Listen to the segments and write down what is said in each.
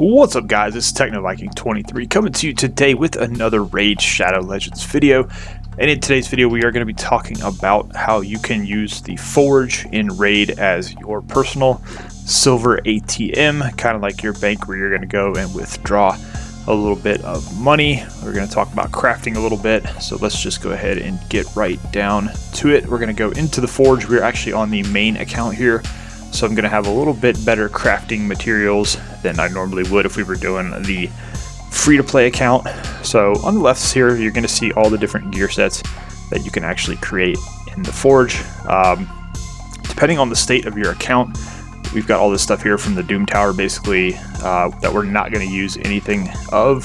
What's up, guys? This is TechnoViking23 coming to you today with another Raid Shadow Legends video. And in today's video we are going to be talking about how you can use the Forge in Raid as your personal silver ATM, kind of like your bank where you're going to go and withdraw a little bit of money. We're going to talk about crafting a little bit, so let's just go ahead and get right down to it. We're going to go into the Forge. We're actually on the main account here, so I'm going to have a little bit better crafting materials than I normally would if we were doing the free-to-play account. So on the left here, you're going to see all the different gear sets that you can actually create in the Forge. Depending on the state of your account, we've got all this stuff here from the Doom Tower, basically, that we're not going to use anything of.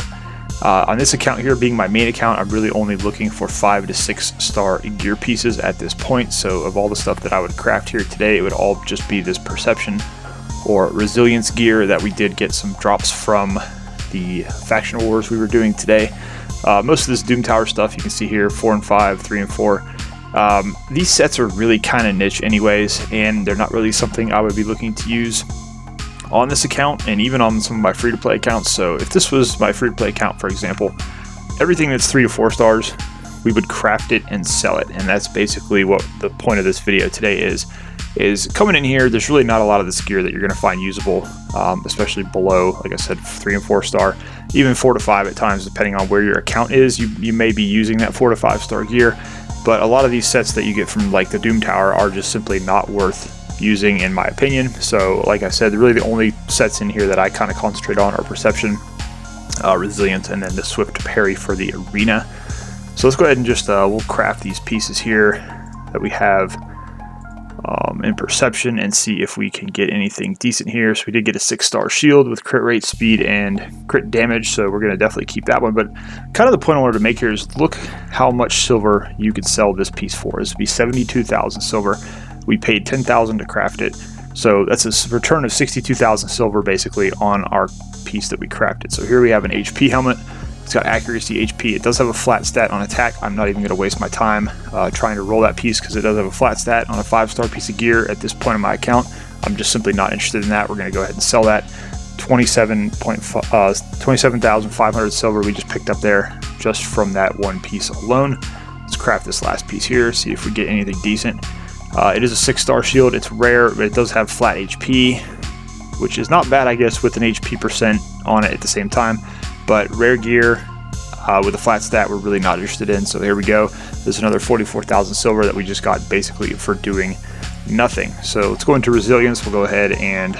On this account here, being my main account, I'm really only looking for 5 to 6 star gear pieces at this point. So of all the stuff that I would craft here today, it would all just be this perception or resilience gear that we did get some drops from the faction wars we were doing today. Most of this Doom Tower stuff you can see here, 4 and 5, 3 and 4. These sets are really kind of niche anyways, and they're not really something I would be looking to use on this account and even on some of my free-to-play accounts. So if this was my free-to-play account, for example, everything that's 3 to 4 stars, we would craft it and sell it. And that's basically what the point of this video today is coming in here. There's really not a lot of this gear that you're going to find usable, especially below, like I said, 3 and 4 star, even 4 to 5 at times, depending on where your account is. You may be using that 4 to 5 star gear, but a lot of these sets that you get from like the Doom Tower are just simply not worth using, in my opinion. So like I said, really the only sets in here that I kind of concentrate on are perception, resilience, and then the swift parry for the arena. So let's go ahead and just we'll craft these pieces here that we have in perception and see if we can get anything decent here. So we did get a 6-star shield with crit rate, speed, and crit damage, so we're going to definitely keep that one. But kind of the point I wanted to make here is look how much silver you could sell this piece for. This would be 72,000 silver. We paid 10,000 to craft it, so that's a return of 62,000 silver basically on our piece that we crafted. So here we have an HP helmet. It's got accuracy, HP. It does have a flat stat on attack. I'm not even going to waste my time trying to roll that piece because it does have a flat stat on a 5-star piece of gear at this point in my account. I'm just simply not interested in that. We're going to go ahead and sell that. 27,500 silver we just picked up there just from that one piece alone. Let's craft this last piece here, see if we get anything decent. It is a 6-star shield. It's rare, but it does have flat HP, which is not bad, I guess, with an HP percent on it at the same time. But rare gear with a flat stat we're really not interested in. So here we go. There's another 44,000 silver that we just got basically for doing nothing. So let's go into resilience. We'll go ahead and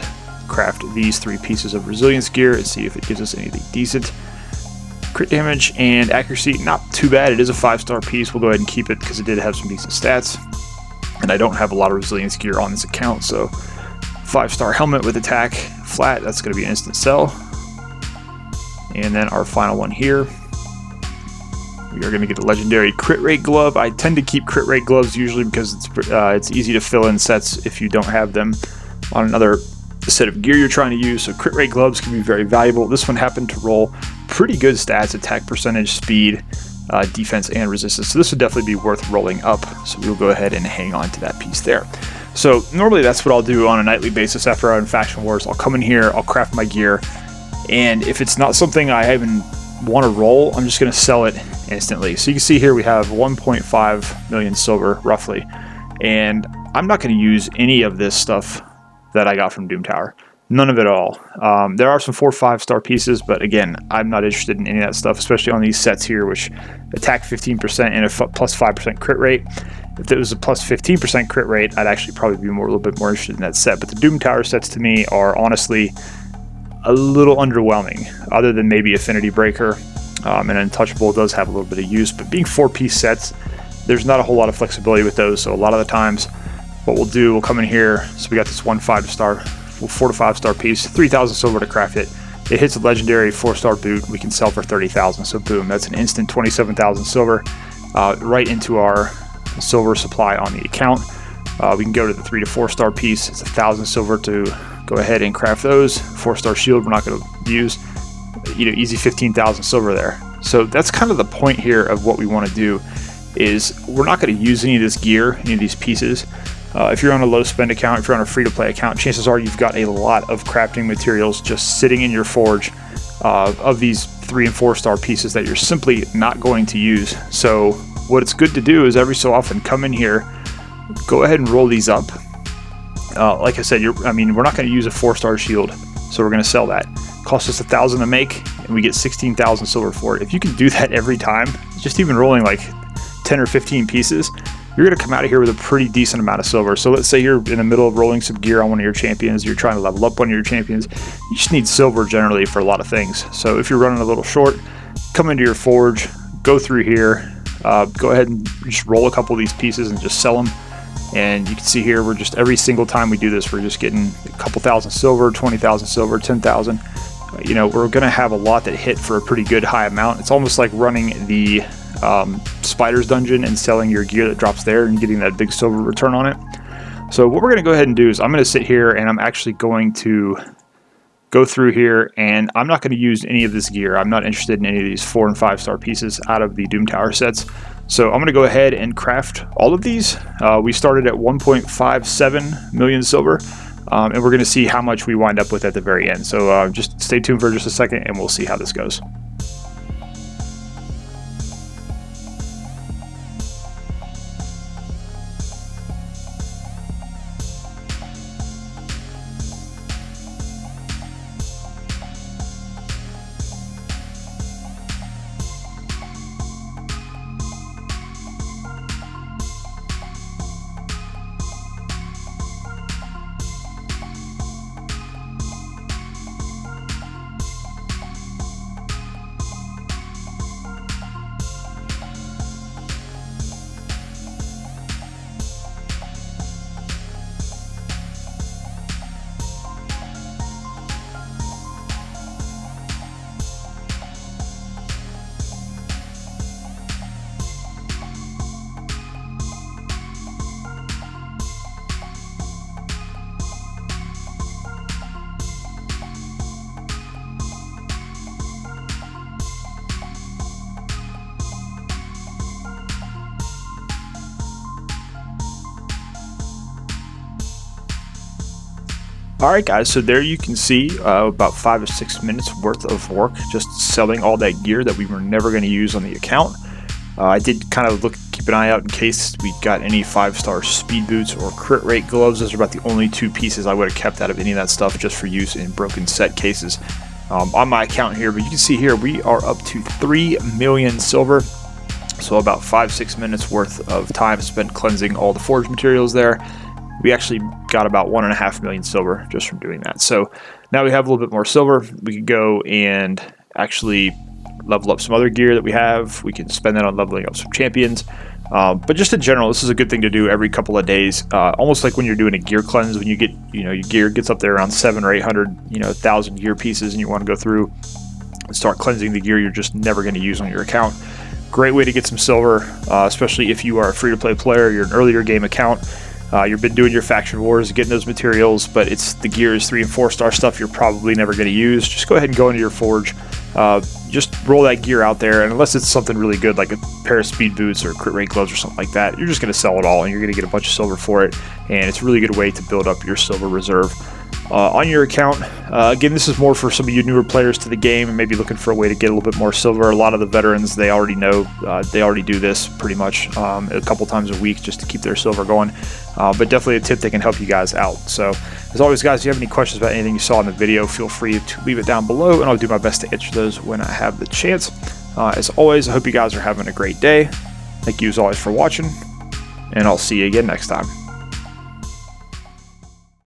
craft these 3 pieces of resilience gear and see if it gives us anything decent. Crit damage and accuracy, not too bad. It is a 5-star piece. We'll go ahead and keep it because it did have some decent stats. And I don't have a lot of resilience gear on this account, so 5-star helmet with attack, flat, that's going to be an instant sell. And then our final one here, we are going to get a legendary crit rate glove. I tend to keep crit rate gloves usually because it's easy to fill in sets if you don't have them on another set of gear you're trying to use. So crit rate gloves can be very valuable. This one happened to roll pretty good stats, attack percentage, speed, defense, and resistance. So this would definitely be worth rolling up. So we'll go ahead and hang on to that piece there. So normally that's what I'll do on a nightly basis after I run Faction Wars. I'll come in here, I'll craft my gear, and if it's not something I even want to roll, I'm just going to sell it instantly. So you can see here we have 1.5 million silver roughly, and I'm not going to use any of this stuff that I got from Doom Tower. None of it all. There are some 4 5-star pieces, but again, I'm not interested in any of that stuff, especially on these sets here, which attack 15% and a plus 5% crit rate. If it was a plus 15% crit rate, I'd actually probably be a little bit more interested in that set. But the Doom Tower sets to me are honestly a little underwhelming, other than maybe Affinity Breaker, and Untouchable does have a little bit of use. But being 4-piece sets, there's not a whole lot of flexibility with those. So a lot of the times, what we'll do, we'll come in here. So we got this 4 to 5-star piece, 3,000 silver to craft it. It hits a legendary 4-star boot. We can sell for 30,000. So boom, that's an instant 27,000 silver right into our silver supply on the account. We can go to the 3 to 4-star piece. It's 1,000 silver to go ahead and craft those. 4-star shield we're not going to use. Easy 15,000 silver there. So that's kind of the point here of what we want to do is we're not going to use any of this gear, any of these pieces. If you're on a low spend account, if you're on a free-to-play account, chances are you've got a lot of crafting materials just sitting in your forge of these 3 and 4 star pieces that you're simply not going to use. So what it's good to do is every so often come in here, go ahead and roll these up. Like I said, we're not going to use a 4-star shield, so we're going to sell that. Costs us 1,000 to make, and we get 16,000 silver for it. If you can do that every time, just even rolling like 10 or 15 pieces, you're going to come out of here with a pretty decent amount of silver. So let's say you're in the middle of rolling some gear on one of your champions, you're trying to level up one of your champions, you just need silver generally for a lot of things. So if you're running a little short, come into your forge, go through here, go ahead and just roll a couple of these pieces and just sell them. And you can see here, we're just, every single time we do this, we're just getting a couple thousand silver, 20,000 silver, 10,000. You know, we're going to have a lot that hit for a pretty good high amount. It's almost like running the Spiders dungeon and selling your gear that drops there and getting that big silver return on it. So what we're going to go ahead and do is I'm going to sit here and I'm actually going to go through here, and I'm not going to use any of this gear. I'm not interested in any of these 4 and 5 star pieces out of the Doom Tower sets. So I'm going to go ahead and craft all of these. We started at 1.57 million silver, and we're going to see how much we wind up with at the very end. So just stay tuned for just a second and we'll see how this goes. Alright guys, so there you can see about 5 or 6 minutes worth of work just selling all that gear that we were never going to use on the account. I did kind of keep an eye out in case we got any 5-star speed boots or crit rate gloves. Those are about the only 2 pieces I would have kept out of any of that stuff just for use in broken set cases on my account here. But you can see here we are up to 3 million silver. So about 5-6 minutes worth of time spent cleansing all the forge materials there. We actually got about 1.5 million silver just from doing that. So now we have a little bit more silver. We can go and actually level up some other gear that we have. We can spend that on leveling up some champions. But just in general, this is a good thing to do every couple of days. Almost like when you're doing a gear cleanse, when you get, your gear gets up there around 700 or 800, 1,000 gear pieces, and you want to go through and start cleansing the gear you're just never going to use on your account. Great way to get some silver, especially if you are a free-to-play player, you're an earlier game account. You've been doing your faction wars, getting those materials, but it's the gear is 3 and 4 star stuff you're probably never going to use. Just go ahead and go into your forge. Just roll that gear out there, and unless it's something really good like a pair of speed boots or crit rate gloves or something like that, you're just going to sell it all and you're going to get a bunch of silver for it, and it's a really good way to build up your silver reserve on your account. Again, this is more for some of you newer players to the game and maybe looking for a way to get a little bit more silver. A lot of the veterans, they already know, they already do this pretty much a couple times a week just to keep their silver going, but definitely a tip that can help you guys out. So as always guys, if you have any questions about anything you saw in the video, feel free to leave it down below and I'll do my best to answer those when I have the chance. As always, I hope you guys are having a great day. Thank you as always for watching, and I'll see you again next time.